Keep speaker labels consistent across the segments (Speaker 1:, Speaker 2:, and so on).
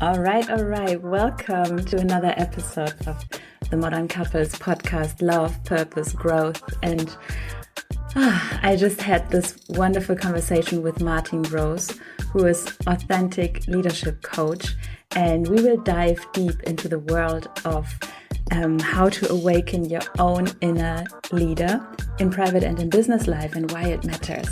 Speaker 1: All right. Welcome to another episode of the Modern Couples podcast, Love, Purpose, Growth. And I just had this wonderful conversation with Marting Gross, who is authentic leadership coach. And we will dive deep into the world of how to awaken your own inner leader in private and in business life and why it matters.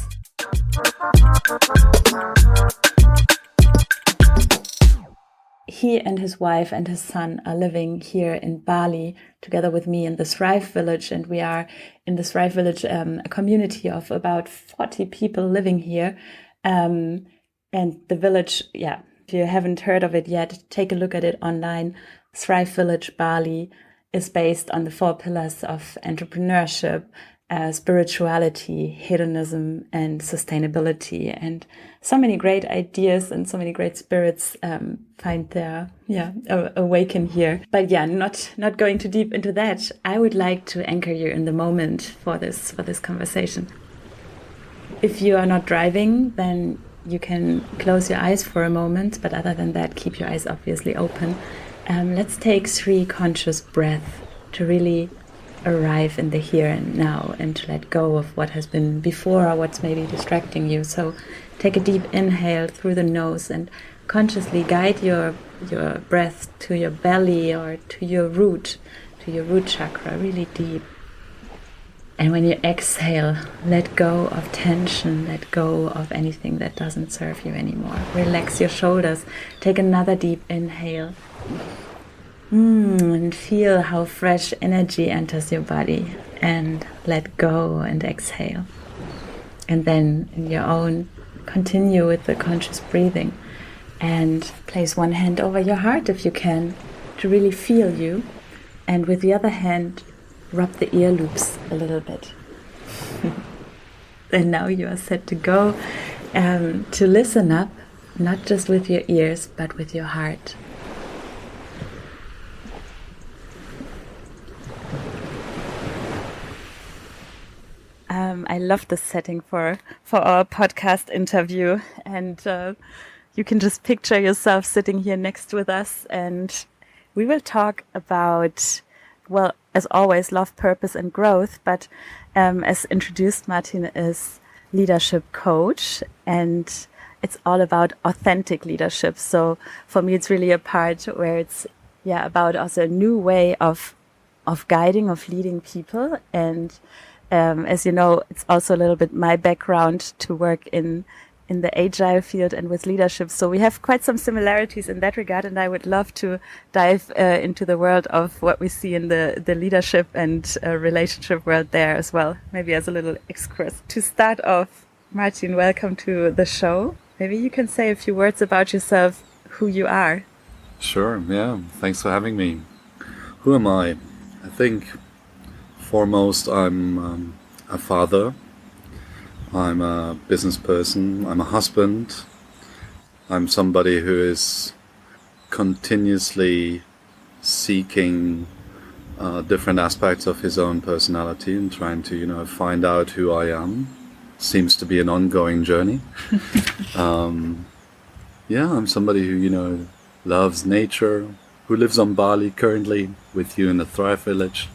Speaker 1: He and his wife and his son are living here in Bali together with me in the Thrive Village. And we are in the Thrive Village, a community of about 40 people living here. And the village, if you haven't heard of it yet, take a look at it online. Thrive Village Bali is based on the 4 pillars of entrepreneurship, spirituality, hedonism, and sustainability. And so many great ideas and so many great spirits find their awaken here. But not going too deep into that. I would like to anchor you in the moment for this conversation. If you are not driving, then you can close your eyes for a moment. But other than that, keep your eyes obviously open. Let's take 3 conscious breaths to really arrive in the here and now and to let go of what has been before or what's maybe distracting you. So take a deep inhale through the nose and consciously guide your breath to your belly or to your root chakra, really deep. And when you exhale, let go of tension, let go of anything that doesn't serve you anymore. Relax your shoulders. Take another deep inhale. And feel how fresh energy enters your body, and let go and exhale. And then in your own, continue with the conscious breathing and place one hand over your heart if you can to really feel you, and with the other hand rub the ear loops a little bit. And now you are set to go to listen up, not just with your ears but with your heart. I love this setting for our podcast interview, and you can just picture yourself sitting here next with us, and we will talk about, well, as always, love, purpose, and growth. But as introduced, Martin is leadership coach, and it's all about authentic leadership. So for me, it's really a part where it's about also a new way of guiding, of leading people. And as you know, it's also a little bit my background to work in the agile field and with leadership. So we have quite some similarities in that regard, and I would love to dive into the world of what we see in the leadership and relationship world there as well, maybe as a little excursus. To start off, Martin, welcome to the show. Maybe you can say a few words about yourself, who you are.
Speaker 2: Sure, thanks for having me. Who am I? I think foremost, I'm a father, I'm a business person, I'm a husband, I'm somebody who is continuously seeking different aspects of his own personality and trying to, find out who I am. Seems to be an ongoing journey. I'm somebody who, loves nature, who lives on Bali currently with you in the Thrive Village.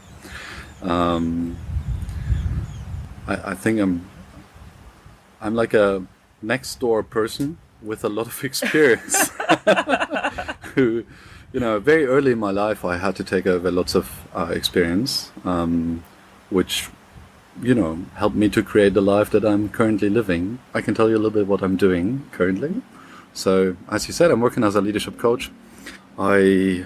Speaker 2: I think I'm like a next door person with a lot of experience who, very early in my life I had to take over lots of experience, which, helped me to create the life that I'm currently living. I can tell you a little bit what I'm doing currently. So, as you said, I'm working as a leadership coach. I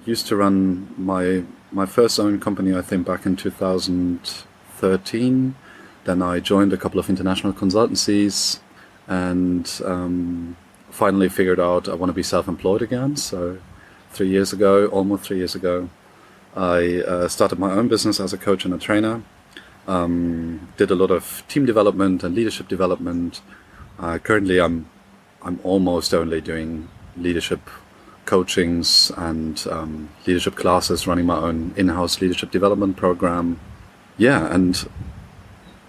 Speaker 2: used to run my first own company, I think, back in 2013. Then I joined a couple of international consultancies and finally figured out I want to be self-employed again. So almost 3 years ago, I started my own business as a coach and a trainer. Did a lot of team development and leadership development. Currently, I'm almost only doing leadership coachings and leadership classes, running my own in-house leadership development program. And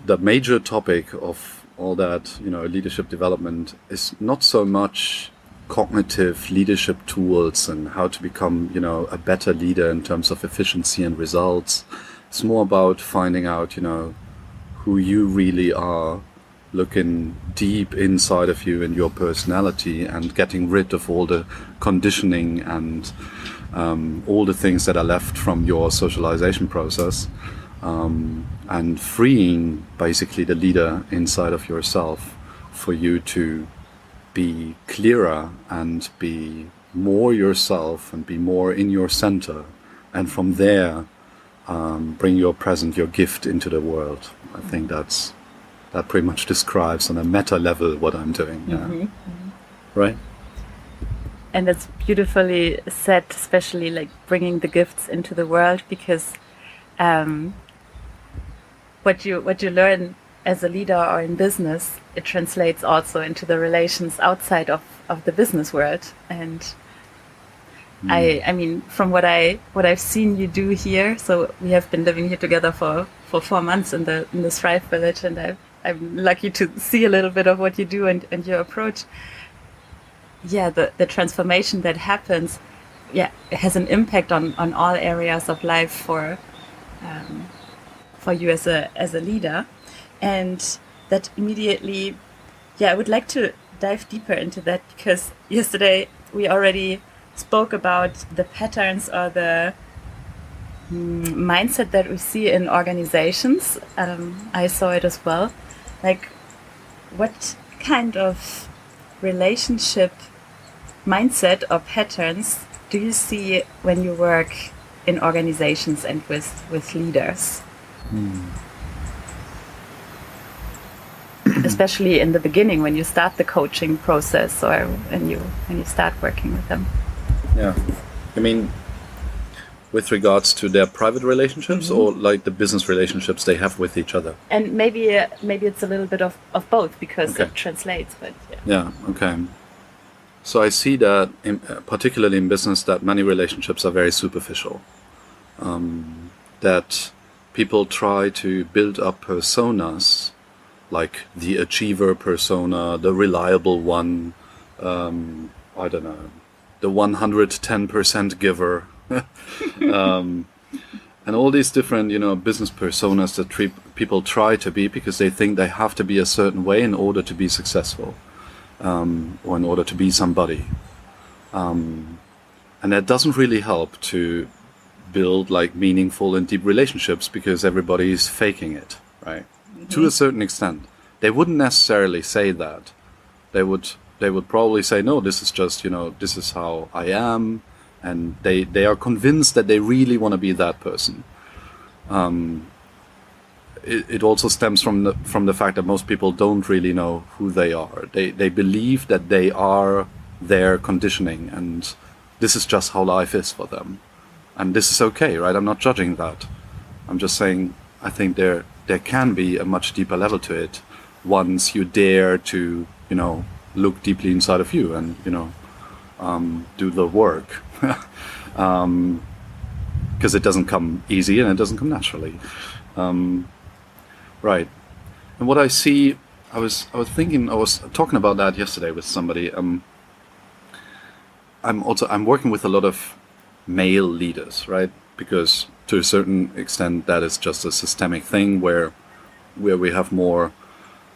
Speaker 2: the major topic of all that, leadership development is not so much cognitive leadership tools and how to become, a better leader in terms of efficiency and results. It's more about finding out, who you really are, looking deep inside of you and your personality and getting rid of all the conditioning and all the things that are left from your socialization process, and freeing basically the leader inside of yourself for you to be clearer and be more yourself and be more in your center, and from there bring your present, your gift into the world. I think that pretty much describes on a meta level what I'm doing. Yeah. Mm-hmm. Right?
Speaker 1: And that's beautifully said, especially like bringing the gifts into the world, because what you learn as a leader or in business, it translates also into the relations outside of the business world. And I mean, from what I've seen you do here, so we have been living here together for 4 months in the Thrive Village, and I'm lucky to see a little bit of what you do and your approach. Yeah, the transformation that happens, it has an impact on all areas of life for you as a leader. And that immediately, I would like to dive deeper into that, because yesterday we already spoke about the patterns or the mindset that we see in organizations. I saw it as well. Like, what kind of relationship mindset or patterns do you see when you work in organizations and with leaders? Especially in the beginning, when you start the coaching process or when you start working with them.
Speaker 2: Yeah, I mean, with regards to their private relationships, or like the business relationships they have with each other?
Speaker 1: And maybe it's a little bit of both, because it translates. But
Speaker 2: okay. So I see that, particularly in business, that many relationships are very superficial. That people try to build up personas, like the achiever persona, the reliable one, I don't know, the 110% giver, and all these different, business personas that people try to be, because they think they have to be a certain way in order to be successful, or in order to be somebody. And that doesn't really help to build like meaningful and deep relationships, because everybody's faking it, right? To a certain extent. They wouldn't necessarily say that. They would probably say, no, this is just, this is how I am, and they are convinced that they really want to be that person. It also stems from the fact that most people don't really know who they are. They believe that they are their conditioning, and this is just how life is for them. And this is okay, right? I'm not judging that. I'm just saying, I think there can be a much deeper level to it once you dare to, look deeply inside of you and, do the work. Because it doesn't come easy and it doesn't come naturally. Right. And what I see, I was talking about that yesterday with somebody. I'm working with a lot of male leaders, right? Because to a certain extent, that is just a systemic thing where we have more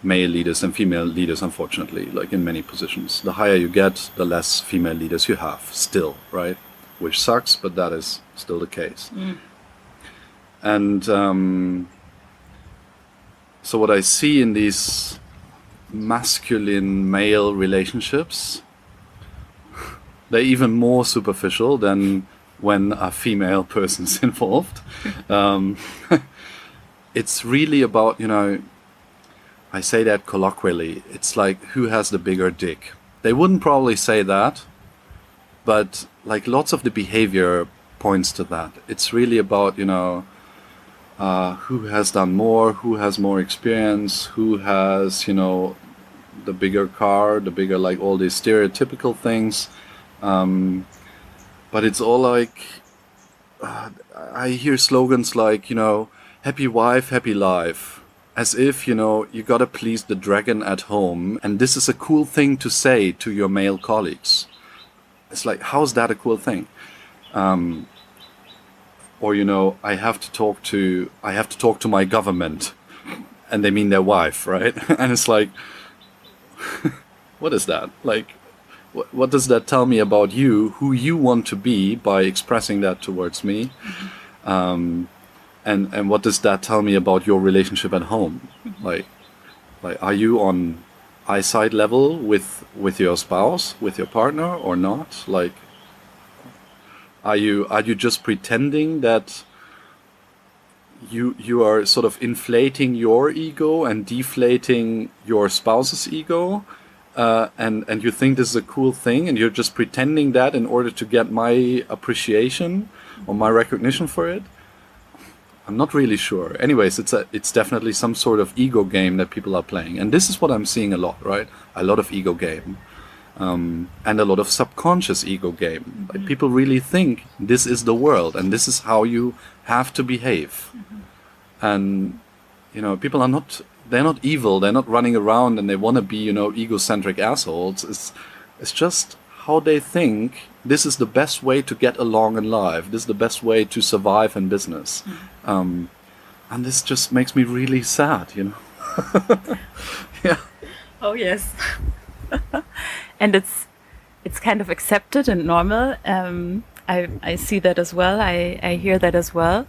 Speaker 2: male leaders than female leaders, unfortunately, like in many positions. The higher you get, the less female leaders you have still, right? Which sucks, but that is still the case. And so what I see in these masculine male relationships, they're even more superficial than when a female person's involved. It's really about, I say that colloquially, it's like, who has the bigger dick? They wouldn't probably say that, but like lots of the behavior points to that. It's really about, who has done more, who has more experience, who has, the bigger car, the bigger, like all these stereotypical things. But it's all like, I hear slogans like, happy wife, happy life. as if, you gotta please the dragon at home, and this is a cool thing to say to your male colleagues. It's like, how's that a cool thing? Or, I have to talk to my government, and they mean their wife, right? And it's like, what is that? Like, what does that tell me about you, who you want to be by expressing that towards me? And what does that tell me about your relationship at home? Like, are you on eyesight level with your spouse, with your partner, or not? Like, are you just pretending that you are sort of inflating your ego and deflating your spouse's ego, and you think this is a cool thing, and you're just pretending that in order to get my appreciation or my recognition for it? I'm not really sure. Anyways, it's definitely some sort of ego game that people are playing, and this is what I'm seeing a lot, right? A lot of ego game, and a lot of subconscious ego game. Like, people really think this is the world, and this is how you have to behave. And people are not. They're not evil. They're not running around and they want to be, egocentric assholes. It's just how they think this is the best way to get along in life. This is the best way to survive in business. And this just makes me really sad, Yeah.
Speaker 1: Oh, yes. And it's kind of accepted and normal. I see that as well. I hear that as well.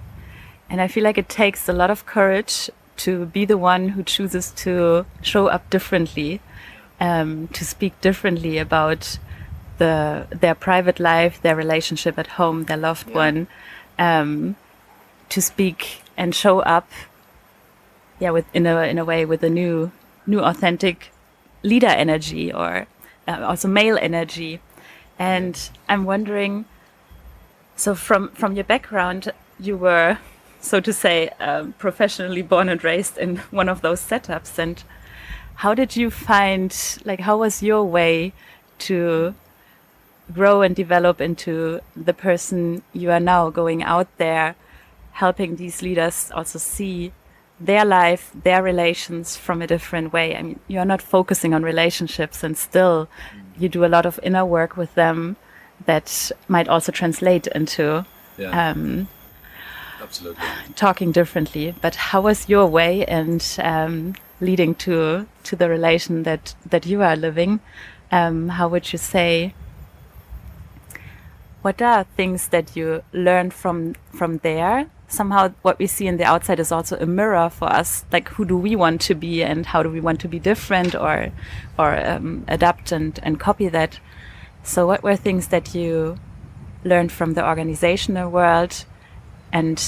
Speaker 1: And I feel like it takes a lot of courage to be the one who chooses to show up differently, to speak differently about their private life, their relationship at home, their loved one, to speak and show up, in a way with a new authentic leader energy, or also male energy. And I'm wondering, so from your background, you were, so to say, professionally born and raised in one of those setups. And how did you find, how was your way to grow and develop into the person you are now, going out there, helping these leaders also see their life, their relations from a different way? I mean, you're not focusing on relationships, and still you do a lot of inner work with them that might also translate into
Speaker 2: absolutely
Speaker 1: talking differently. But how was your way, and leading to the relation that you are living? How would you say, what are things that you learned from there? Somehow what we see in the outside is also a mirror for us. Like, who do we want to be, and how do we want to be different, or adapt and copy that? So what were things that you learned from the organizational world, and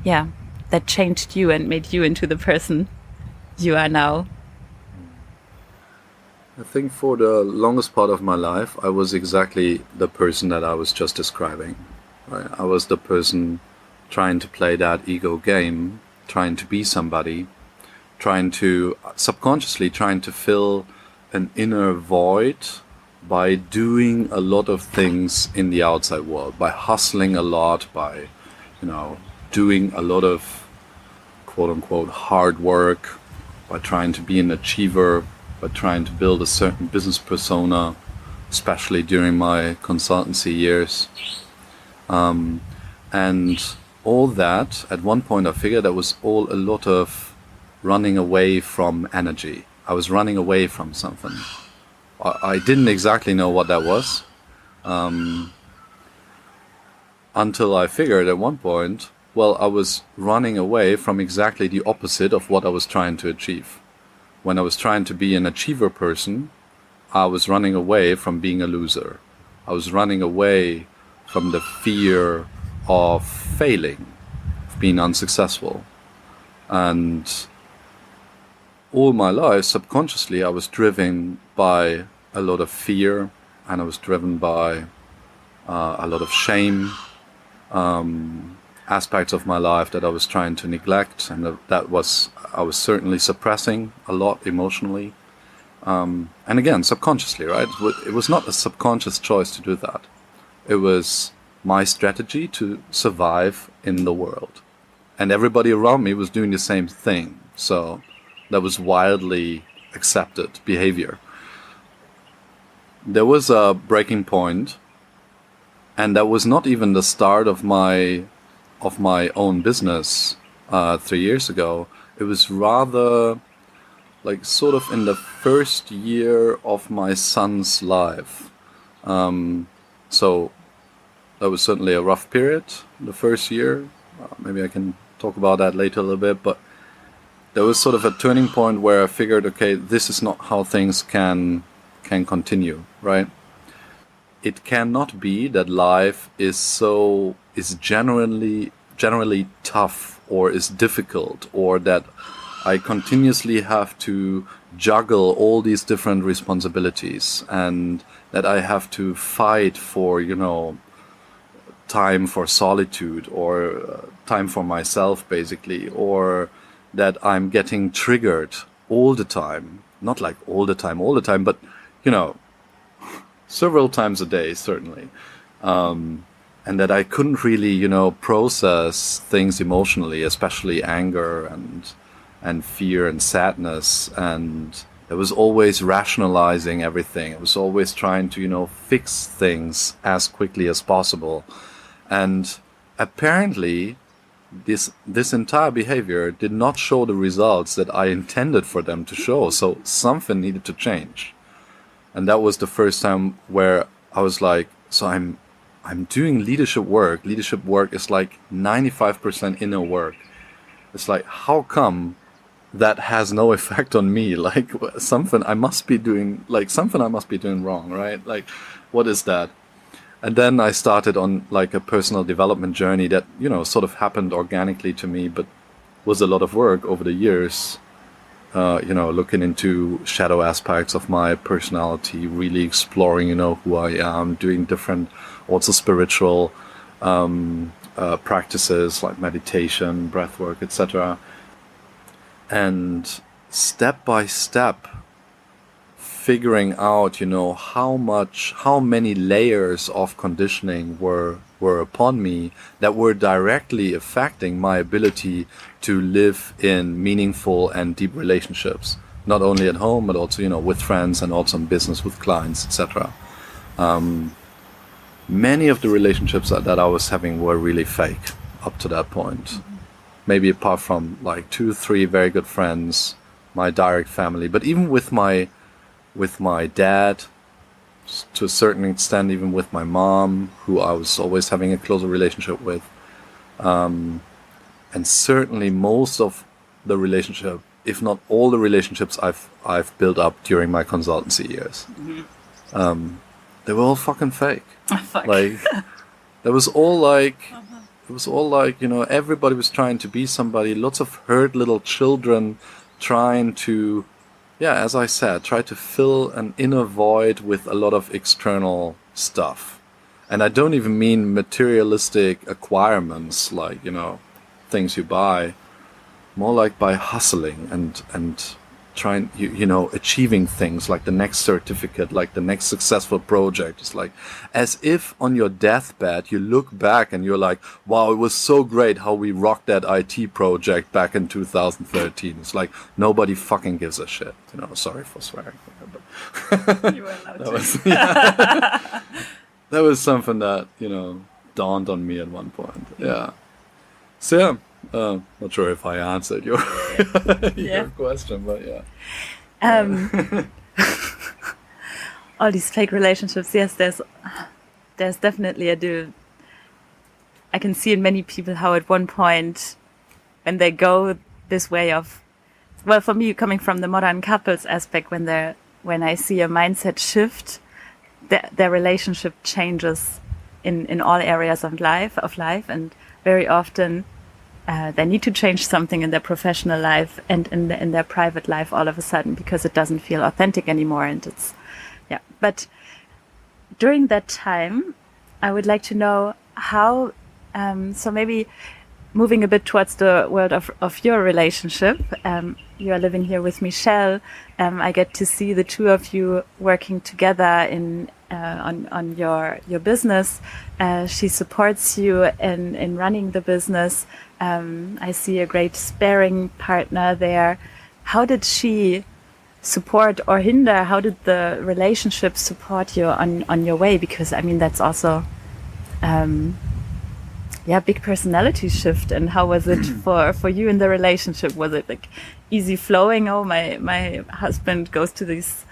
Speaker 1: that changed you and made you into the person you are now?
Speaker 2: I think for the longest part of my life, I was exactly the person that I was just describing. Right? I was the person trying to play that ego game, trying to be somebody, subconsciously trying to fill an inner void by doing a lot of things in the outside world, by hustling a lot, by, doing a lot of quote-unquote hard work, by trying to be an achiever, by trying to build a certain business persona, especially during my consultancy years. And all that, at one point I figured that was all a lot of running away from energy. I was running away from something. I didn't exactly know what that was, until I figured at one point, I was running away from exactly the opposite of what I was trying to achieve. When I was trying to be an achiever person, I was running away from being a loser. I was running away from the fear of failing, of being unsuccessful. And all my life, subconsciously, I was driven by a lot of fear, and I was driven by a lot of shame, aspects of my life that I was trying to neglect, and I was certainly suppressing a lot emotionally. And again, subconsciously, right? It was not a subconscious choice to do that. It was my strategy to survive in the world. and everybody around me was doing the same thing. So that was wildly accepted behavior. There was a breaking point, and that was not even the start of my own business 3 years ago. It was rather like sort of in the first year of my son's life. So that was certainly a rough period, the first year. Maybe I can talk about that later a little bit, but there was sort of a turning point where I figured, okay, this is not how things can continue, right? It cannot be that life is generally tough or is difficult, or that I continuously have to juggle all these different responsibilities, and that I have to fight for, time for solitude, or time for myself, basically, or that I'm getting triggered all the time. Not like all the time, but, several times a day, certainly. And that I couldn't really, process things emotionally, especially anger and fear and sadness. And I was always rationalizing everything. I was always trying to, fix things as quickly as possible. And apparently, this entire behavior did not show the results that I intended for them to show. So something needed to change. And that was the first time where I was like, so I'm doing leadership work. Leadership work is like 95% inner work. It's like, how come that has no effect on me? Like something I must be doing wrong, right? Like, what is that? And then I started on like a personal development journey that, sort of happened organically to me, but was a lot of work over the years. Looking into shadow aspects of my personality, really exploring, who I am, doing different, also spiritual practices like meditation, breathwork, etc. And step by step, figuring out, how many layers of conditioning were upon me that were directly affecting my ability to live in meaningful and deep relationships, not only at home, but also, with friends, and also in business with clients, etc. Many of the relationships that I was having were really fake up to that point. Mm-hmm. Maybe apart from like 2-3 very good friends, my direct family, but even with my dad, to a certain extent, even with my mom, who I was always having a closer relationship with, and certainly most of the relationship, if not all the relationships I've built up during my consultancy years, they were all fucking fake.
Speaker 1: Oh, fuck.
Speaker 2: Like, it was all like, everybody was trying to be somebody. Lots of hurt little children trying to, as I said, try to fill an inner void with a lot of external stuff. And I don't even mean materialistic acquirements, like, things you buy. More like by hustling and trying, achieving things like the next certificate, like the next successful project. It's like, as if on your deathbed, you look back and you're like, wow, it was so great how we rocked that IT project back in 2013. It's like, nobody fucking gives a shit. Sorry for swearing. But
Speaker 1: You were allowed
Speaker 2: that
Speaker 1: to.
Speaker 2: was, that was something that, dawned on me at one point. Yeah. So, yeah. Not sure if I answered your your question, but yeah.
Speaker 1: All these fake relationships, yes, there's definitely I can see in many people how at one point when they go this way of, well, for me, coming from the modern couples aspect, when I see a mindset shift, their relationship changes in all areas of life, and very often they need to change something in their professional life and in their private life all of a sudden, because it doesn't feel authentic anymore. And but during that time, I would like to know how, so maybe moving a bit towards the world of your relationship. You are living here with Michelle. I get to see the two of you working together on your business. She supports you in running the business. I see a great sparring partner there. How did she support or hinder? How did the relationship support you on your way? Because I mean, that's also, big personality shift. And how was it for you in the relationship? Was it like easy flowing? Oh, my husband goes to these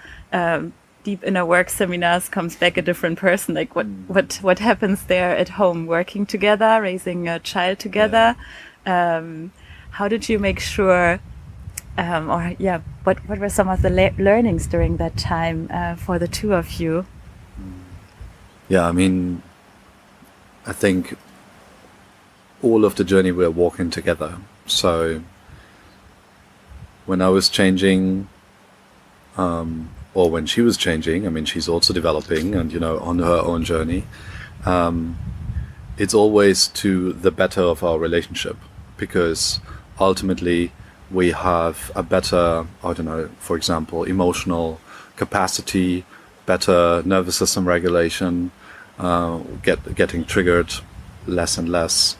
Speaker 1: deep inner work seminars, comes back a different person. Like what happens there at home, working together, raising a child together? How did you make sure, what were some of the learnings during that time for the two of you?
Speaker 2: Yeah, I mean, I think all of the journey we're walking together. So when I was changing, or when she was changing, I mean, she's also developing and, on her own journey. It's always to the better of our relationship, because ultimately we have a better, for example, emotional capacity, better nervous system regulation, getting triggered less and less.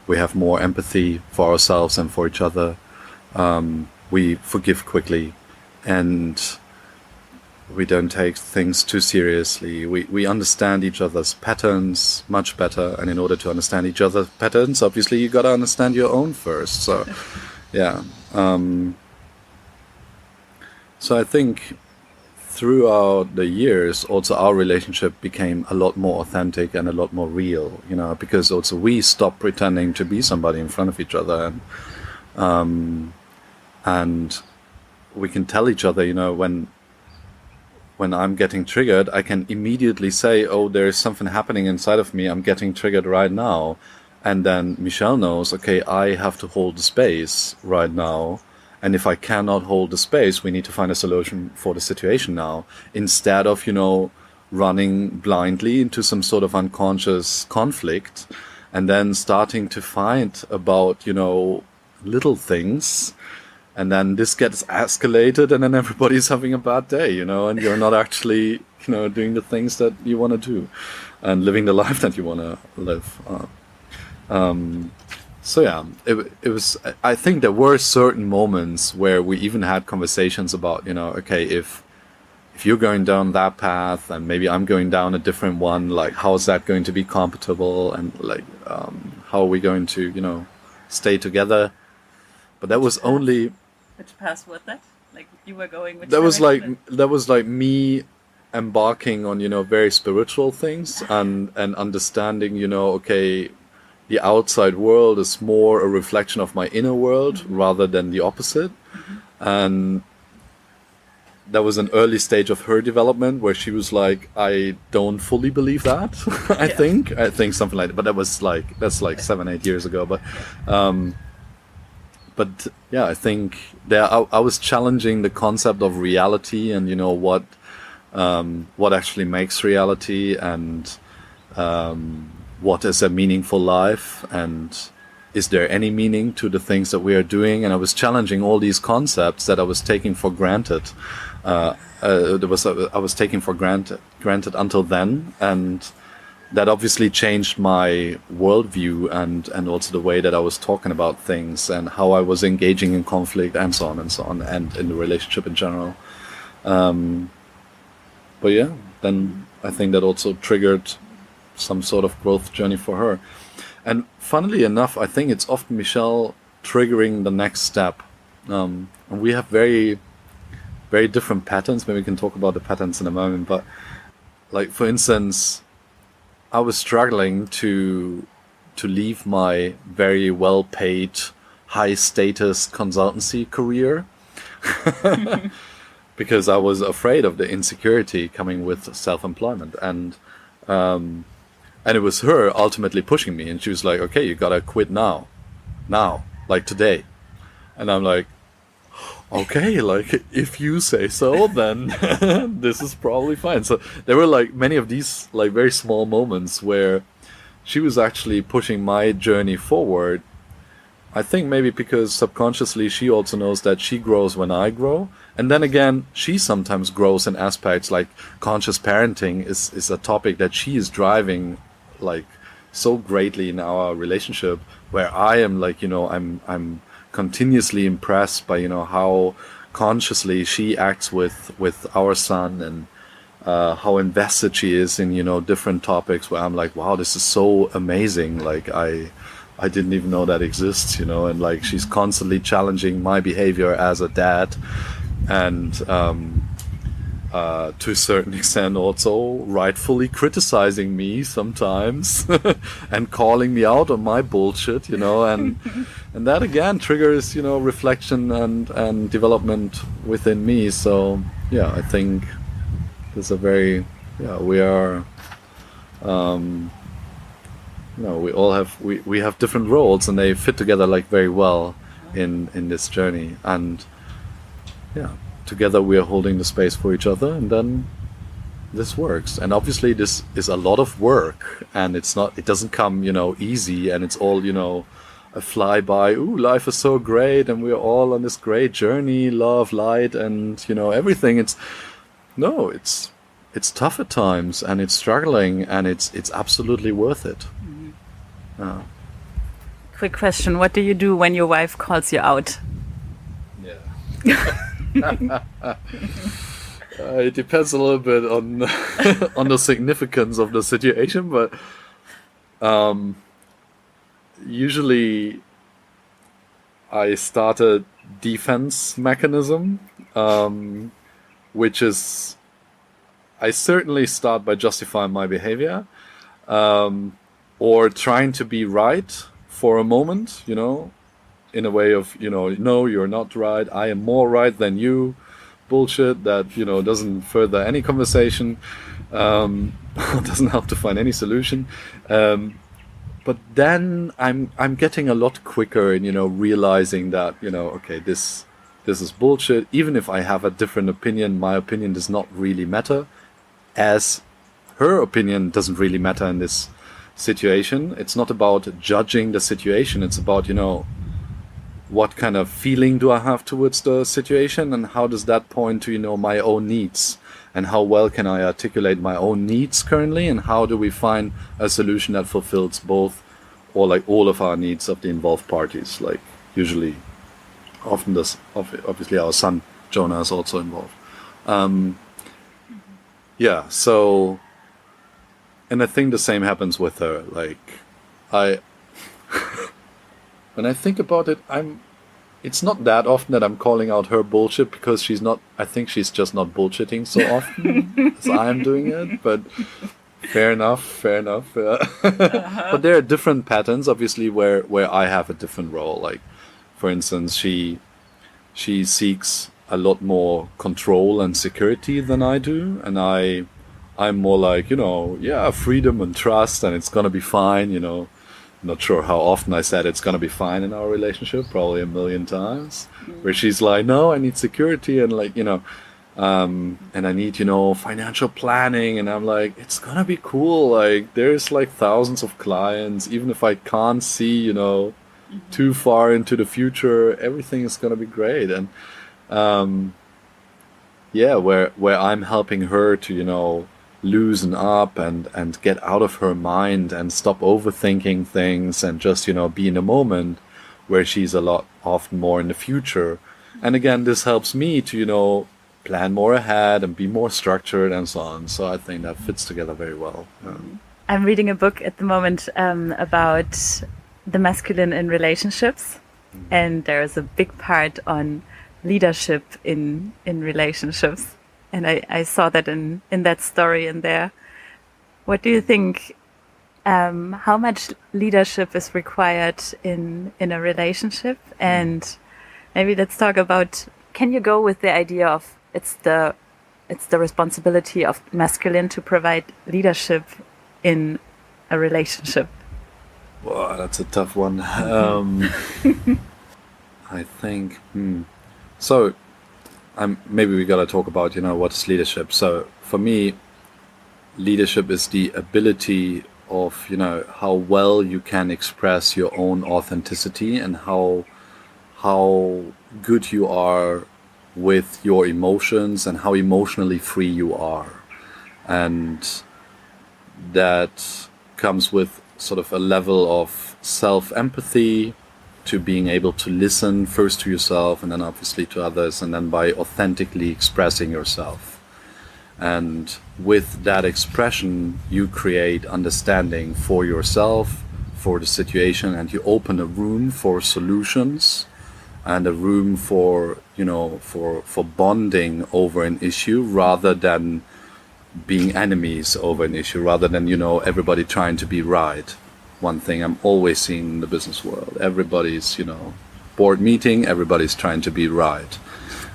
Speaker 2: We have more empathy for ourselves and for each other. We forgive quickly, and we don't take things too seriously. We understand each other's patterns much better, and in order to understand each other's patterns, obviously you got to understand your own first. So, yeah. So I think throughout the years, also our relationship became a lot more authentic and a lot more real, because also we stopped pretending to be somebody in front of each other, and we can tell each other, when I'm getting triggered, I can immediately say, oh, there's something happening inside of me, I'm getting triggered right now. And then Michelle knows, okay, I have to hold the space right now. And if I cannot hold the space, we need to find a solution for the situation now, instead of, running blindly into some sort of unconscious conflict and then starting to fight about, little things. And then this gets escalated, and then everybody's having a bad day, and you're not actually, doing the things that you want to do and living the life that you want to live. So yeah, it was, I think there were certain moments where we even had conversations about, okay, if you're going down that path and maybe I'm going down a different one, like, how is that going to be compatible? And like, how are we going to, stay together? But that was only...
Speaker 1: Which path was that? Like, you were going...
Speaker 2: That was like me embarking on, very spiritual things and understanding, okay, the outside world is more a reflection of my inner world rather than the opposite. And that was an early stage of her development where she was like, I don't fully believe that. I think something like that. But that's like 7-8 years ago. But yeah, I think I was challenging the concept of reality and, what actually makes reality, and what is a meaningful life, and is there any meaning to the things that we are doing? And I was challenging all these concepts that I was taking for granted. I was taking for granted until then, and that obviously changed my worldview and also the way that I was talking about things and how I was engaging in conflict and so on, and in the relationship in general. But yeah, then I think that also triggered some sort of growth journey for her. And funnily enough, I think it's often Michelle triggering the next step. And we have very, very different patterns. Maybe we can talk about the patterns in a moment. But like, for instance, I was struggling to leave my very well-paid, high-status consultancy career because I was afraid of the insecurity coming with self-employment. And it was her ultimately pushing me, and she was like, okay, you gotta quit now, like today. And I'm like, okay, like, if you say so, then this is probably fine. So there were like many of these like very small moments where she was actually pushing my journey forward. I think maybe because subconsciously she also knows that she grows when I grow. And then again, she sometimes grows in aspects like conscious parenting is a topic that she is driving like so greatly in our relationship, where I am like, I'm continuously impressed by, how consciously she acts with our son, and how invested she is in, different topics, where I'm like, wow, this is so amazing. Like I didn't even know that exists, and like she's constantly challenging my behavior as a dad, and to a certain extent also rightfully criticizing me sometimes and calling me out on my bullshit, and that again triggers, reflection and development within me. So yeah, I think there's we are we all have we have different roles, and they fit together like very well in this journey. And yeah, together we are holding the space for each other, and then this works. And obviously this is a lot of work, and it doesn't come, easy, and it's all, a flyby. Ooh, life is so great, and we're all on this great journey, love, light, and everything. It's tough at times, and it's struggling, and it's absolutely worth it.
Speaker 1: Quick question: what do you do when your wife calls you out?
Speaker 2: Yeah. It depends a little bit on on the significance of the situation, but usually I start a defense mechanism, which is I certainly start by justifying my behavior, or trying to be right for a moment, in a way of, no, you're not right, I am more right than you, bullshit that, doesn't further any conversation, doesn't help to find any solution. But then I'm getting a lot quicker in, realizing that, okay, this is bullshit. Even if I have a different opinion, my opinion does not really matter, as her opinion doesn't really matter in this situation. It's not about judging the situation. It's about, what kind of feeling do I have towards the situation, and how does that point to, my own needs, and how well can I articulate my own needs currently, and how do we find a solution that fulfills both, or like all of our needs of the involved parties. Like usually, often this, obviously our son Jona is also involved. Yeah, so, and I think the same happens with her. Like, when I think about it, it's not that often that I'm calling out her bullshit, because I think she's just not bullshitting so often as I'm doing it, but fair enough. But there are different patterns, obviously, where I have a different role. Like, for instance, she seeks a lot more control and security than I do, and I'm more like, freedom and trust, and it's gonna be fine, I'm not sure how often I said it's gonna be fine in our relationship, probably a million times, where she's like, no, I need security, and like, and I need, financial planning, and I'm like, it's gonna be cool, like, there's like thousands of clients, even if I can't see, too far into the future, everything is gonna be great. And where I'm helping her to, loosen up and get out of her mind and stop overthinking things, and just, be in the moment, where she's a lot often more in the future. And again, this helps me to, plan more ahead and be more structured and so on. So I think that fits together very well.
Speaker 1: I'm reading a book at the moment about the masculine in relationships, and there's a big part on leadership in relationships, and I saw that in that story in there. What do you think? How much leadership is required in a relationship? And maybe let's talk about, can you go with the idea of it's the responsibility of masculine to provide leadership in a relationship?
Speaker 2: Wow, that's a tough one. I think. So, maybe we gotta talk about, what is leadership. So, for me, leadership is the ability of, how well you can express your own authenticity, and how good you are with your emotions, and how emotionally free you are. And that comes with sort of a level of self-empathy, to being able to listen first to yourself and then obviously to others, and then by authentically expressing yourself. And with that expression, you create understanding for yourself, for the situation, and you open a room for solutions and a room for, for bonding over an issue, rather than being enemies over an issue, rather than, everybody trying to be right. One thing I'm always seeing in the business world, everybody's, board meeting, everybody's trying to be right.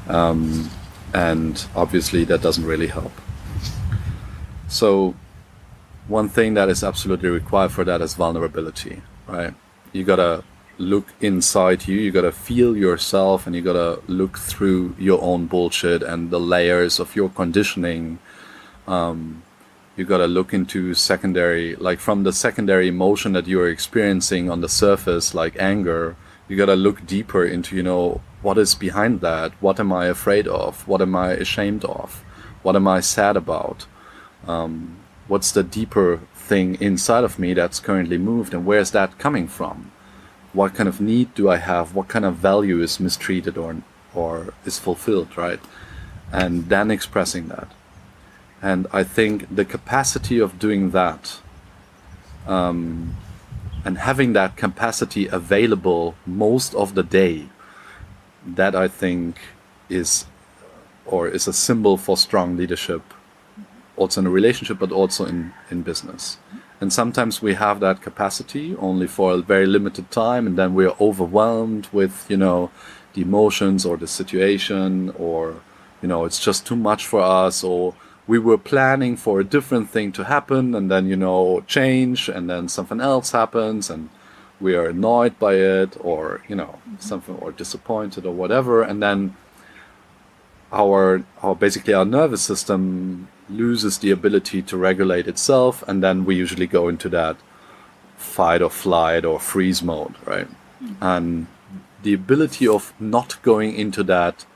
Speaker 2: And obviously that doesn't really help. So one thing that is absolutely required for that is vulnerability, right? You gotta look inside you gotta feel yourself, and you gotta look through your own bullshit and the layers of your conditioning. You gotta look into secondary, like from the secondary emotion that you're experiencing on the surface, like anger, you gotta look deeper into, what is behind that? What am I afraid of? What am I ashamed of? What am I sad about? What's the deeper thing inside of me that's currently moved, and where's that coming from? What kind of need do I have? What kind of value is mistreated or is fulfilled, right? And then expressing that. And I think the capacity of doing that, and having that capacity available most of the day, that I think is a symbol for strong leadership, also in a relationship, but also in business. And sometimes we have that capacity only for a very limited time, and then we're overwhelmed with, the emotions or the situation, or, it's just too much for us, or we were planning for a different thing to happen, and then, change, and then something else happens, and we are annoyed by it, or, something, or disappointed or whatever. And then our basically our nervous system loses the ability to regulate itself, and then we usually go into that fight or flight or freeze mode, right? And the ability of not going into that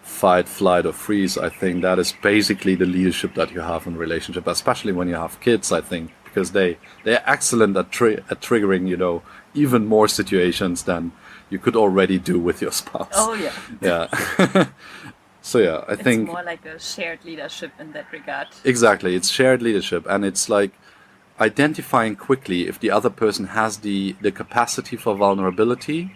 Speaker 2: fight, flight, or freeze, I think that is basically the leadership that you have in relationship, especially when you have kids, I think, because they're excellent at triggering, even more situations than you could already do with your spouse.
Speaker 1: Oh, yeah.
Speaker 2: Yeah. So, yeah, I think...
Speaker 1: It's more like a shared leadership in that regard.
Speaker 2: Exactly. It's shared leadership. And it's like identifying quickly if the other person has the capacity for vulnerability,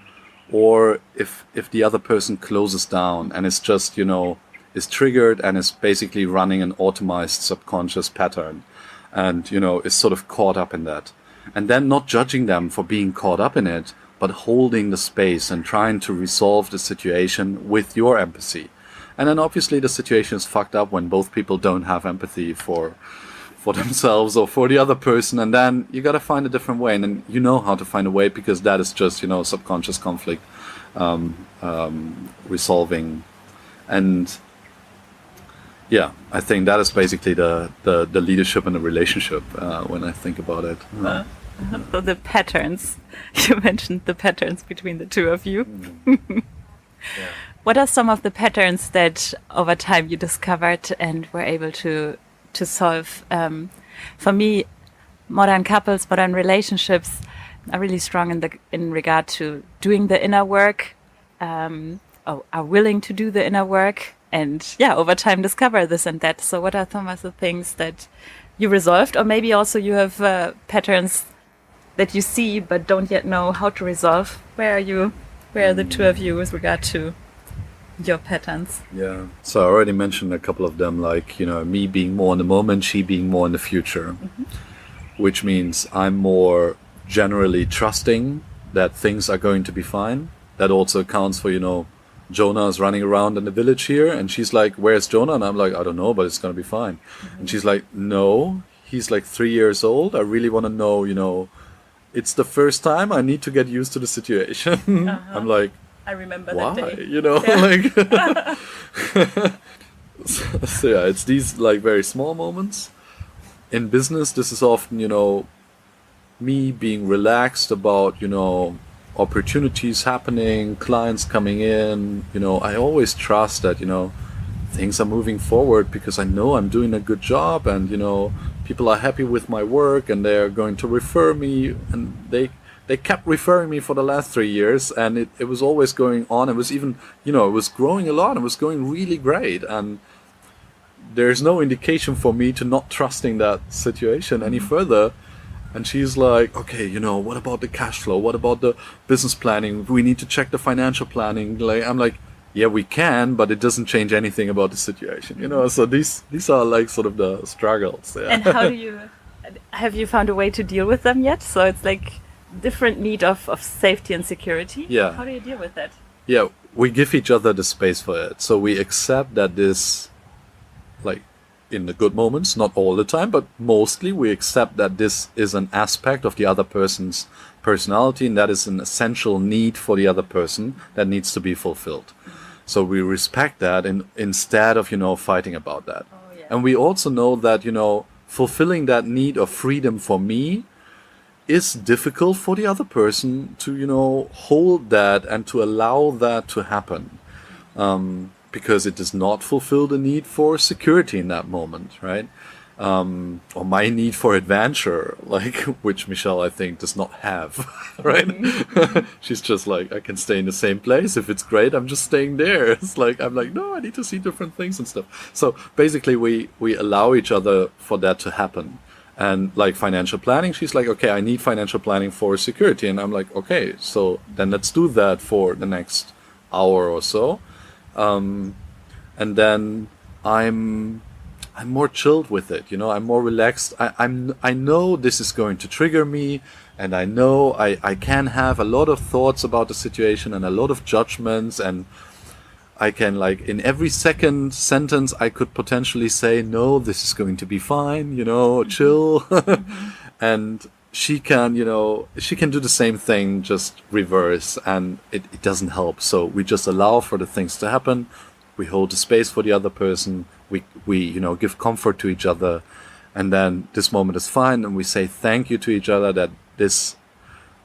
Speaker 2: or if the other person closes down and is just, is triggered and is basically running an automized subconscious pattern and, is sort of caught up in that. And then not judging them for being caught up in it, but holding the space and trying to resolve the situation with your empathy. And then obviously the situation is fucked up when both people don't have empathy for themselves or for the other person, and then you got to find a different way, and then you know how to find a way, because that is just subconscious conflict resolving. And yeah, I think that is basically the leadership in a relationship when I think about it.
Speaker 1: So the patterns, you mentioned the patterns between the two of you.
Speaker 2: Yeah.
Speaker 1: What are some of the patterns that over time you discovered and were able to solve? For me, modern couples, modern relationships are really strong in regard to doing the inner work, are willing to do the inner work, and over time discover this and that. So what are some of the things that you resolved, or maybe also you have patterns that you see but don't yet know how to resolve? Where are the two of you with regard to your patterns?
Speaker 2: Yeah. So I already mentioned a couple of them, like, me being more in the moment, she being more in the future, which means I'm more generally trusting that things are going to be fine. That also accounts for, Jona is running around in the village here, and she's like, where's Jona? And I'm like, I don't know, but it's going to be fine. And she's like, no, he's like 3 years old. I really want to know, it's the first time, I need to get used to the situation. I'm like,
Speaker 1: I remember
Speaker 2: why?
Speaker 1: that day.
Speaker 2: Like... So yeah, it's these like very small moments. In business, this is often, me being relaxed about, opportunities happening, clients coming in. I always trust that, things are moving forward, because I know I'm doing a good job, and, people are happy with my work and they're going to refer me, and they kept referring me for the last 3 years, and it was always going on. It was even, it was growing a lot. It was going really great, and there's no indication for me to not trusting that situation any further. And she's like, okay, what about the cash flow? What about the business planning? We need to check the financial planning. Like, I'm like, yeah, we can, but it doesn't change anything about the situation, So these are like sort of the struggles. Yeah.
Speaker 1: And how have you found a way to deal with them yet? So it's like different need of safety and security.
Speaker 2: Yeah.
Speaker 1: How do you deal with that?
Speaker 2: Yeah, we give each other the space for it. So we accept that this, like, in the good moments, not all the time, but mostly we accept that this is an aspect of the other person's personality, and that is an essential need for the other person that needs to be fulfilled. So we respect that, instead of, fighting about that.
Speaker 1: Oh, yeah.
Speaker 2: And we also know that, fulfilling that need of freedom for me is difficult for the other person to, hold that and to allow that to happen. Because it does not fulfill the need for security in that moment, right? Or my need for adventure, like, which Michelle, I think, does not have, right? She's just like, I can stay in the same place. If it's great, I'm just staying there. It's like, I'm like, no, I need to see different things and stuff. So basically we allow each other for that to happen. And like financial planning, she's like, okay, I need financial planning for security. And I'm like, okay, so then let's do that for the next hour or so. And then I'm more chilled with it, I'm more relaxed. I know this is going to trigger me, and I know I can have a lot of thoughts about the situation and a lot of judgments, and I can, like, in every second sentence I could potentially say, no, this is going to be fine, chill. And she can do the same thing, just reverse, and it doesn't help. So we just allow for the things to happen. We hold the space for the other person. We give comfort to each other, and then this moment is fine, and we say thank you to each other that this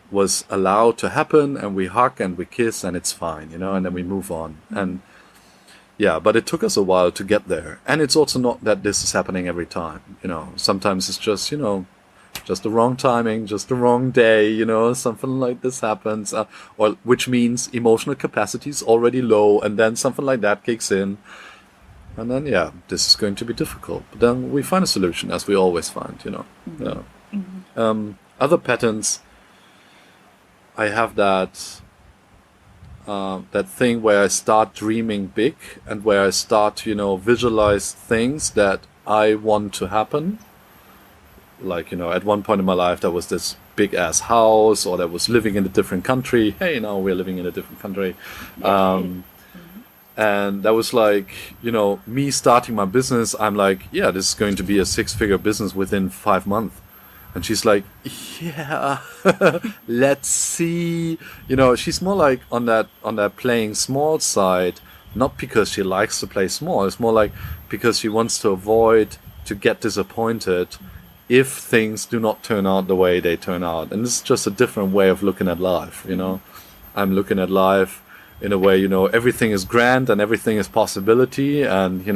Speaker 2: was allowed to happen, and we hug and we kiss, and it's fine, and then we move on. And yeah, but it took us a while to get there. And it's also not that this is happening every time, sometimes it's just, just the wrong timing, just the wrong day, something like this happens, or which means emotional capacity is already low, and then something like that kicks in, and then this is going to be difficult. But then we find a solution, as we always find, Other patterns, I have that thing where I start dreaming big, and where I start to visualize things that I want to happen. Like, at one point in my life, there was this big ass house, or that was living in a different country. Hey, now we're living in a different country. And that was like, me starting my business. I'm like, yeah, this is going to be a 6-figure business within 5 months. And she's like, yeah, let's see. She's more like on that playing small side, not because she likes to play small. It's more like because she wants to avoid to get disappointed if things do not turn out the way they turn out. And this is just a different way of looking at life, I'm looking at life in a way, everything is grand and everything is possibility, and,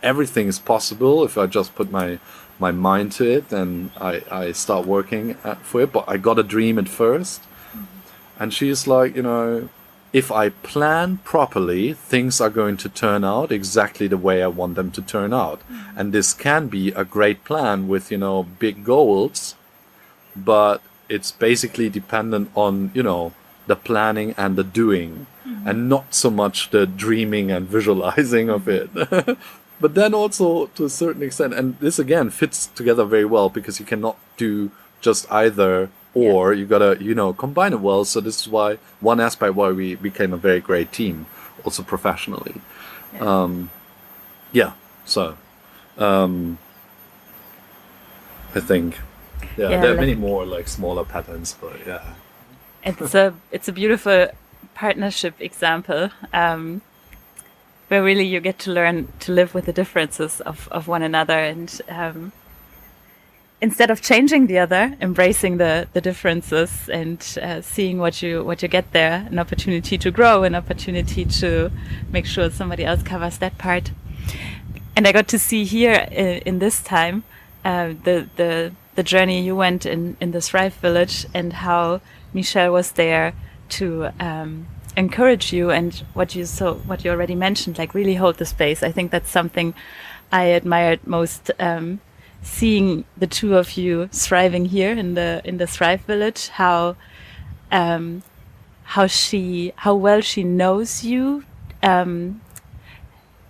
Speaker 2: everything is possible if I just put my mind to it, and I start working for it. But I got to dream it first. And she's like, if I plan properly, things are going to turn out exactly the way I want them to turn out. And this can be a great plan with, big goals, but it's basically dependent on, the planning and the doing, and not so much the dreaming and visualizing of it. But then also to a certain extent, and this again fits together very well, because you cannot do just either, or you gotta, combine it well. So this is why one aspect why we became a very great team, also professionally. So I think, there are many more like smaller patterns, but yeah.
Speaker 1: It's a beautiful partnership example, where really you get to learn to live with the differences of one another, and instead of changing the other, embracing the differences, and seeing what you get there, an opportunity to grow, an opportunity to make sure somebody else covers that part. And I got to see here in this time the journey you went in this Thrive village, and how Michelle was there to encourage you, and what you already mentioned, like really hold the space. I think that's something I admired most, seeing the two of you thriving here in the Thrive village, how well she knows you,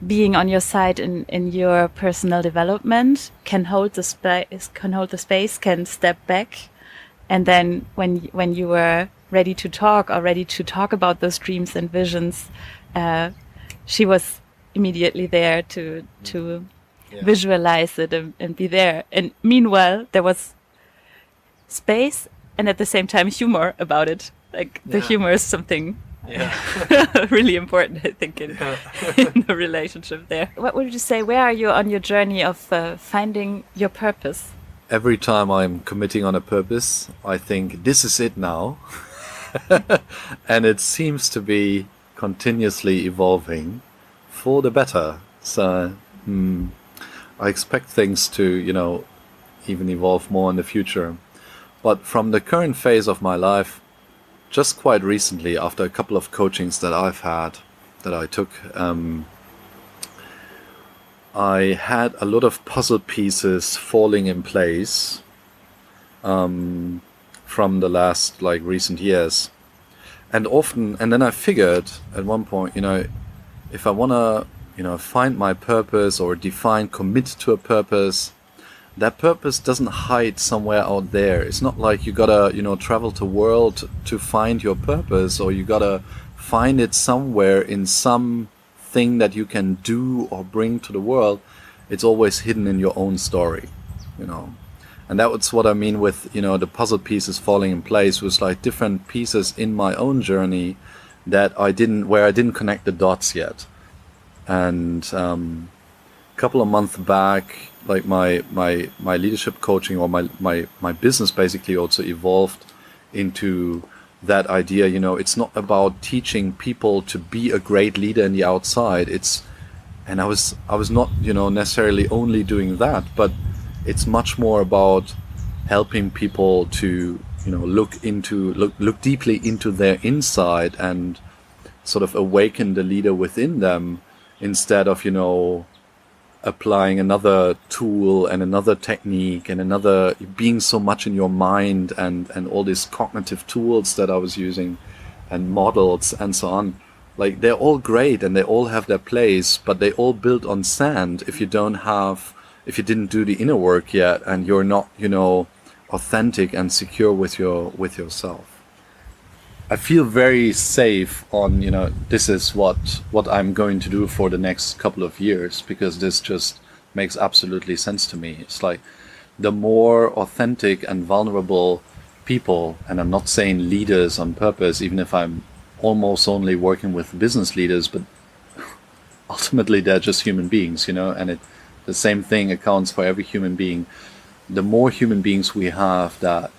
Speaker 1: being on your side in your personal development, can hold the space, can step back, and then when you were ready to talk about those dreams and visions, she was immediately there to visualize it and be there. And meanwhile, there was space and at the same time humor about it. Like the humor is something really important, I think, in the relationship there. What would you say? Where are you on your journey of finding your purpose?
Speaker 2: Every time I'm committing on a purpose, I think this is it now. And it seems to be continuously evolving for the better. So I expect things to, even evolve more in the future. But from the current phase of my life, just quite recently, after a couple of coachings that I've had, that I took, I had a lot of puzzle pieces falling in place from the last recent years. And then I figured at one point, if I want to, find my purpose or commit to a purpose, that purpose doesn't hide somewhere out there. It's not like you gotta, travel the world to find your purpose, or you gotta find it somewhere in something that you can do or bring to the world. It's always hidden in your own story, And that's what I mean with, the puzzle pieces falling in place, was like different pieces in my own journey that I didn't connect the dots yet. And a couple of months back, like my leadership coaching, or my business basically also evolved into that idea. It's not about teaching people to be a great leader in the outside. And I was not, necessarily only doing that, but it's much more about helping people to, look deeply into their inside and sort of awaken the leader within them, instead of, applying another tool and another technique and another, being so much in your mind and all these cognitive tools that I was using and models and so on. Like, they're all great and they all have their place, but they all build on sand if you didn't do the inner work yet, and you're not, authentic and secure with yourself. I feel very safe on, this is what I'm going to do for the next couple of years, because this just makes absolutely sense to me. It's like, the more authentic and vulnerable people, and I'm not saying leaders on purpose, even if I'm almost only working with business leaders, but ultimately they're just human beings, and the same thing accounts for every human being. The more human beings we have that,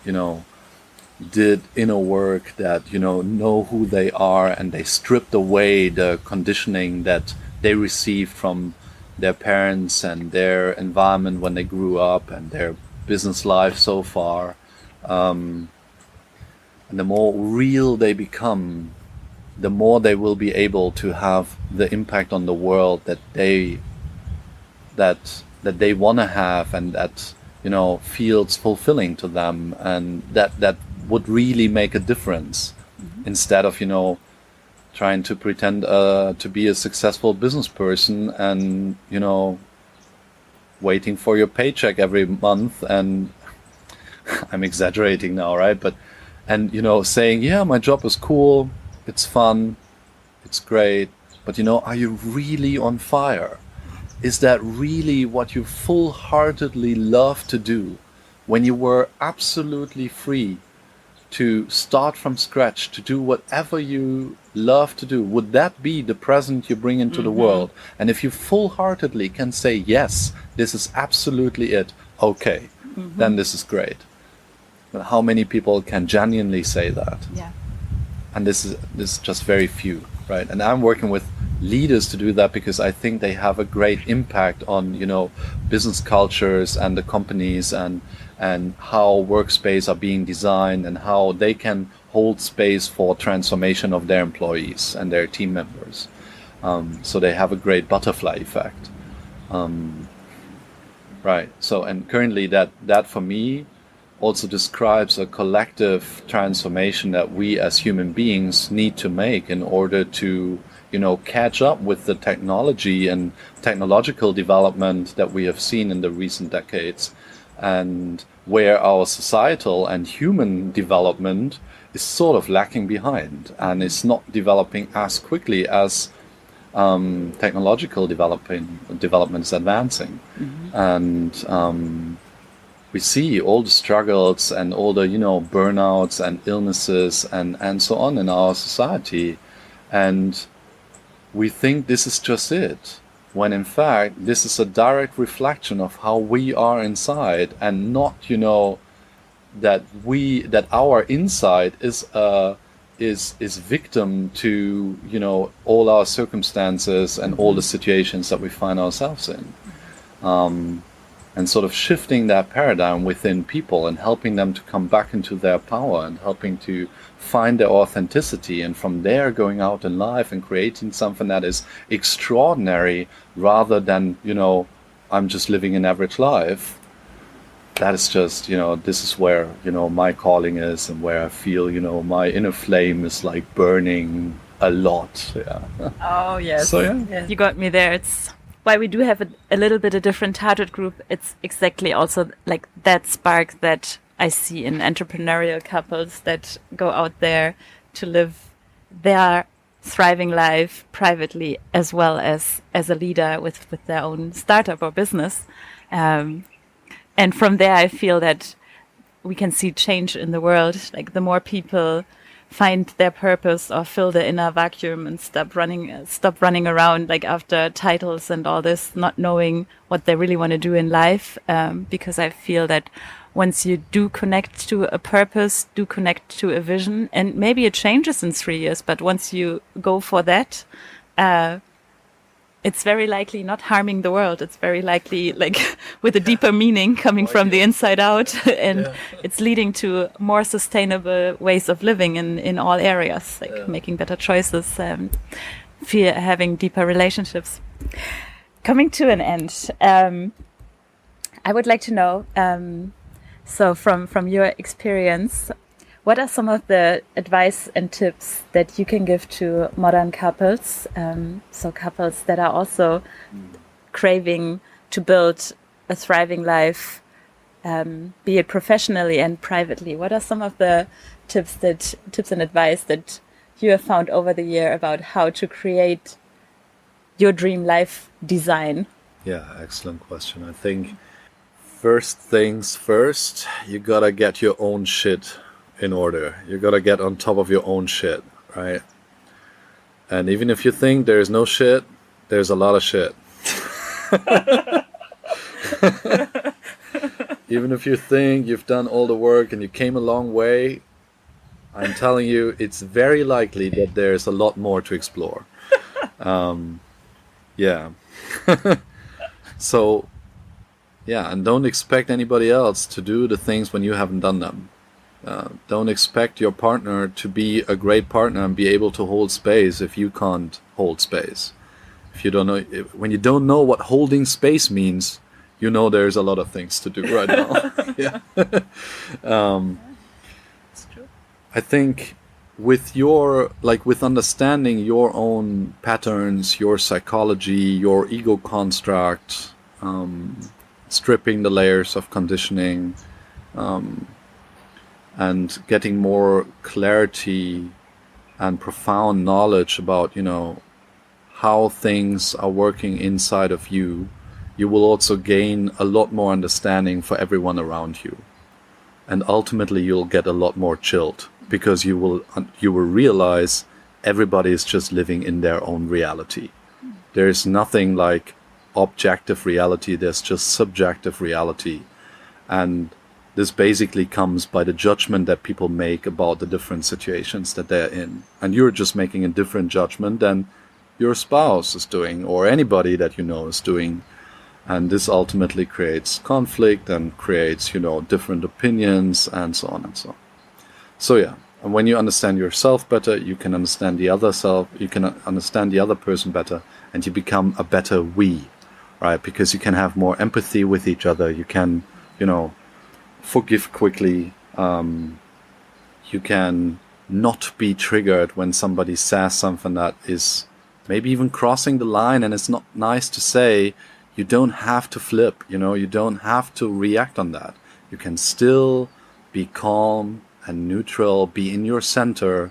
Speaker 2: did inner work, that, know who they are, and they stripped away the conditioning that they received from their parents and their environment when they grew up and their business life so far. And the more real they become, the more they will be able to have the impact on the world that they want to have, and that, feels fulfilling to them, and that would really make a difference, instead of, trying to pretend to be a successful business person and, waiting for your paycheck every month. And I'm exaggerating now, right? Saying, yeah, my job is cool, it's fun, it's great, but, are you really on fire? Is that really what you full-heartedly love to do, when you were absolutely free to start from scratch, to do whatever you love to do? Would that be the present you bring into the world? And if you full-heartedly can say, yes, this is absolutely it, okay, then this is great. But how many people can genuinely say that?
Speaker 1: Yeah.
Speaker 2: And this is just very few, right? And I'm working with leaders to do that, because I think they have a great impact on, business cultures and the companies, and how workspace are being designed, and how they can hold space for transformation of their employees and their team members. So they have a great butterfly effect. Right. So, and currently that for me also describes a collective transformation that we as human beings need to make in order to, catch up with the technology and technological development that we have seen in the recent decades, and where our societal and human development is sort of lacking behind and is not developing as quickly as technological development is advancing. Mm-hmm. And we see all the struggles and all the burnouts and illnesses and so on in our society, and we think this is just it, when in fact this is a direct reflection of how we are inside, and not that our inside is victim to all our circumstances and all the situations that we find ourselves in, and sort of shifting that paradigm within people and helping them to come back into their power and helping to find their authenticity, and from there going out in life and creating something that is extraordinary, rather than I'm just living an average life. That is just, this is where, my calling is, and where I feel, my inner flame is like burning a lot. Yeah.
Speaker 1: Oh, yes.
Speaker 2: So, yeah.
Speaker 1: Yes. You got me there. It's why we do have a little bit a different target group. It's exactly also like that spark that I see in entrepreneurial couples that go out there to live their thriving life privately, as well as a leader with their own startup or business. And from there, I feel that we can see change in the world. Like the more people find their purpose or fill the inner vacuum and stop running around like after titles and all this, not knowing what they really want to do in life. Because I feel that once you do connect to a purpose, do connect to a vision, and maybe it changes in 3 years, but once you go for that, it's very likely not harming the world. It's very likely like with a deeper meaning coming from the inside out, and it's leading to more sustainable ways of living in all areas, like making better choices, having deeper relationships. Coming to an end, I would like to know, so from your experience, what are some of the advice and tips that you can give to modern couples, so couples that are also craving to build a thriving life, be it professionally and privately? What are some of the tips and advice that you have found over the year about how to create your dream life design?
Speaker 2: Yeah, excellent question. I think first things first, you gotta get your own shit in order. You gotta get on top of your own shit, right? And even if you think there is no shit, there's a lot of shit. Even if you think you've done all the work and you came a long way, I'm telling you, it's very likely that there's a lot more to explore. Yeah. So, yeah, and don't expect anybody else to do the things when you haven't done them. Don't expect your partner to be a great partner and be able to hold space if you can't hold space. If you don't know, when you don't know what holding space means, there's a lot of things to do right now. Yeah.
Speaker 1: It's true.
Speaker 2: I think with understanding your own patterns, your psychology, your ego construct, stripping the layers of conditioning, and getting more clarity and profound knowledge about, how things are working inside of you, you will also gain a lot more understanding for everyone around you. And ultimately you'll get a lot more chilled, because you will realize everybody is just living in their own reality. There is nothing like objective reality, there's just subjective reality. And this basically comes by the judgment that people make about the different situations that they're in. And you're just making a different judgment than your spouse is doing or anybody that you know is doing. And this ultimately creates conflict and creates, different opinions and so on and so on. So yeah, and when you understand yourself better, you can understand the other self, you can understand the other person better, and you become a better we, right? Because you can have more empathy with each other. You can, forgive quickly. You can not be triggered when somebody says something that is maybe even crossing the line and it's not nice to say. You don't have to flip, you don't have to react on that. You can still be calm and neutral, be in your center,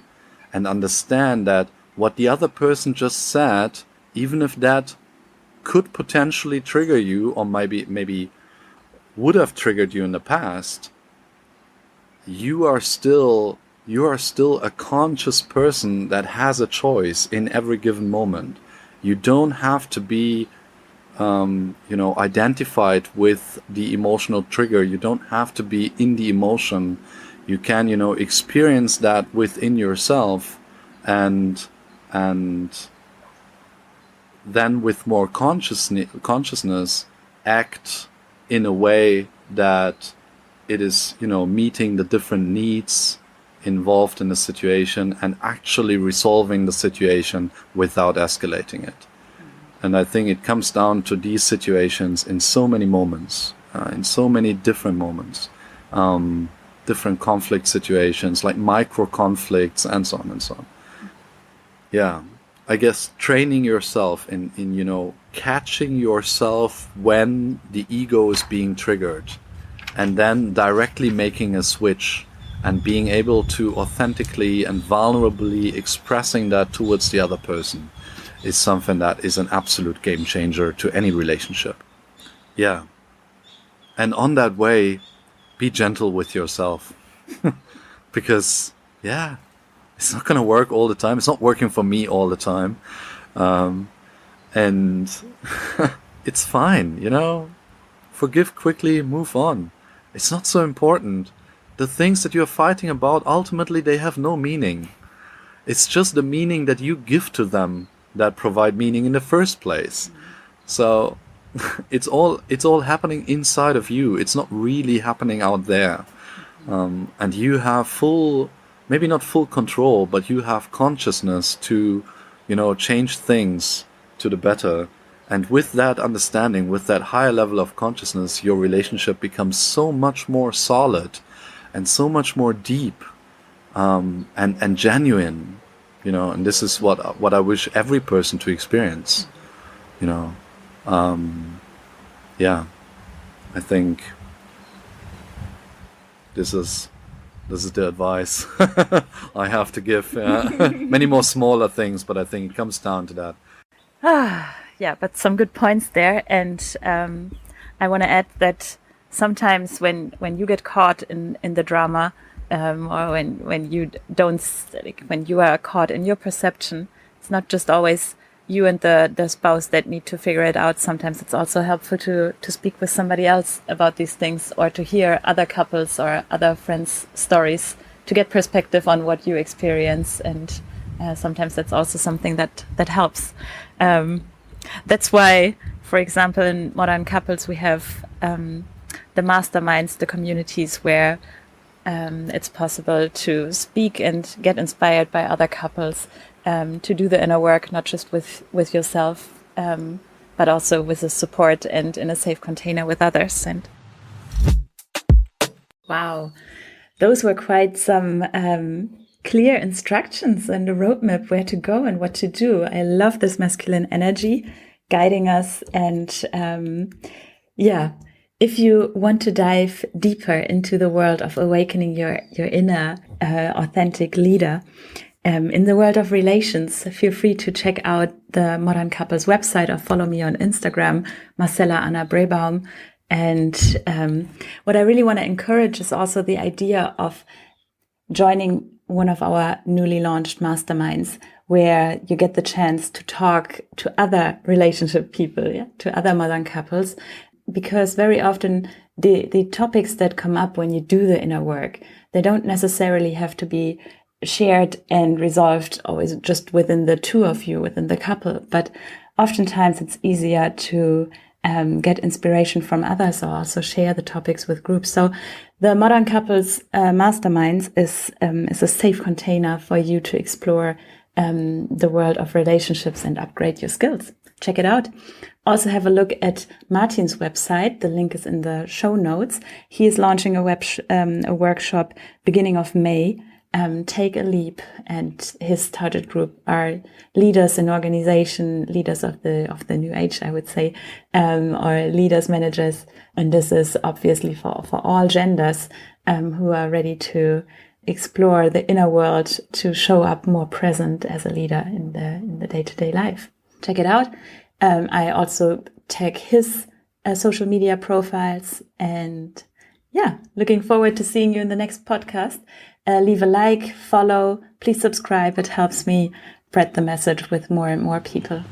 Speaker 2: and understand that what the other person just said, even if that could potentially trigger you, or maybe would have triggered you in the past, you are still a conscious person that has a choice in every given moment. You don't have to be identified with the emotional trigger. You don't have to be in the emotion. You can, experience that within yourself, and then with more consciousness, act in a way that it is, meeting the different needs involved in the situation and actually resolving the situation without escalating it. And I think it comes down to these situations in so many moments, in so many different moments, different conflict situations, like micro conflicts and so on and so on. Yeah, I guess training yourself in catching yourself when the ego is being triggered, and then directly making a switch and being able to authentically and vulnerably expressing that towards the other person is something that is an absolute game changer to any relationship. Yeah. And on that way, be gentle with yourself. Because, yeah, it's not going to work all the time. It's not working for me all the time. And it's fine, Forgive quickly, move on. It's not so important. The things that you're fighting about, ultimately, they have no meaning. It's just the meaning that you give to them that provide meaning in the first place. So it's all happening inside of you. It's not really happening out there. And you have maybe not full control, but you have consciousness to, change things to the better. And with that understanding, with that higher level of consciousness, your relationship becomes so much more solid and so much more deep, and genuine. And this is what I wish every person to experience. Yeah, I think this is the advice I have to give. Many more smaller things, but I think it comes down to that.
Speaker 1: Yeah, but some good points there. And I want to add that sometimes when you get caught in the drama, or when you are caught in your perception, it's not just always you and the spouse that need to figure it out. Sometimes it's also helpful to speak with somebody else about these things, or to hear other couples or other friends' stories to get perspective on what you experience. And sometimes that's also something that helps. That's why, for example, in Modern Couples, we have the masterminds, the communities where it's possible to speak and get inspired by other couples, to do the inner work, not just with yourself, but also with the support and in a safe container with others. And wow, those were quite some clear instructions and a roadmap where to go and what to do. I love this masculine energy guiding us. And if you want to dive deeper into the world of awakening your inner authentic leader, in the world of relations, feel free to check out the Modern Couples website or follow me on Instagram, Marcella Anna Brebaum. And what I really want to encourage is also the idea of joining one of our newly launched masterminds, where you get the chance to talk to other relationship people, to other modern couples, because very often the topics that come up when you do the inner work, they don't necessarily have to be shared and resolved always just within the two of you, within the couple. But oftentimes it's easier to get inspiration from others or also share the topics with groups. So the Modern Couples Masterminds is a safe container for you to explore the world of relationships and upgrade your skills. Check it out. Also have a look at Martin's website. The link is in the show notes. He is launching a workshop beginning of May. Take a leap, and his target group are leaders in organization, leaders of the new age, I would say, or leaders, managers, and this is obviously for all genders who are ready to explore the inner world to show up more present as a leader in the day-to-day life. Check it out. I also tag his social media profiles, and yeah, looking forward to seeing you in the next podcast. Leave a like, follow, please subscribe. It helps me spread the message with more and more people.